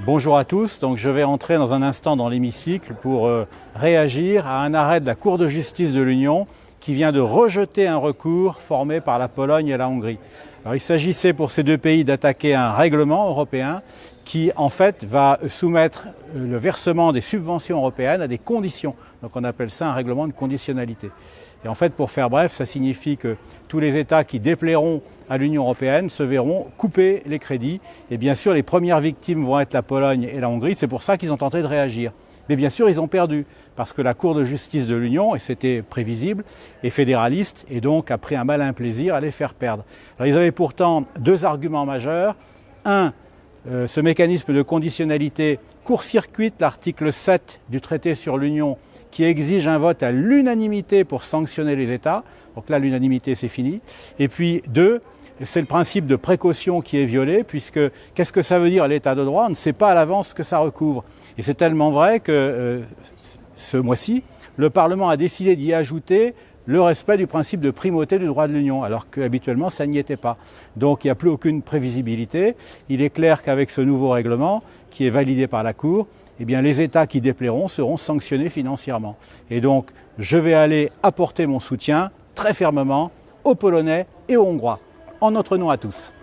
Bonjour à tous, donc je vais entrer dans un instant dans l'hémicycle pour réagir à un arrêt de la Cour de justice de l'Union qui vient de rejeter un recours formé par la Pologne et la Hongrie. Alors, il s'agissait pour ces deux pays d'attaquer un règlement européen qui en fait va soumettre le versement des subventions européennes à des conditions. Donc on appelle ça un règlement de conditionnalité. Et en fait, pour faire bref, ça signifie que tous les États qui déplairont à l'Union européenne se verront couper les crédits. Et bien sûr, les premières victimes vont être la Pologne et la Hongrie. C'est pour ça qu'ils ont tenté de réagir. Mais bien sûr, ils ont perdu, parce que la Cour de justice de l'Union, et c'était prévisible, est fédéraliste et donc a pris un malin plaisir à les faire perdre. Alors, ils avaient pourtant deux arguments majeurs. Un, ce mécanisme de conditionnalité court-circuite l'article 7 du traité sur l'Union qui exige un vote à l'unanimité pour sanctionner les États. Donc là, l'unanimité, c'est fini. Et puis, deux, c'est le principe de précaution qui est violé, puisque qu'est-ce que ça veut dire l'état de droit? On ne sait pas à l'avance ce que ça recouvre. Et c'est tellement vrai que ce mois-ci, le Parlement a décidé d'y ajouter le respect du principe de primauté du droit de l'Union, alors qu'habituellement ça n'y était pas. Donc il n'y a plus aucune prévisibilité. Il est clair qu'avec ce nouveau règlement, qui est validé par la Cour, eh bien, les États qui déplairont seront sanctionnés financièrement. Et donc je vais aller apporter mon soutien très fermement aux Polonais et aux Hongrois, en notre nom à tous.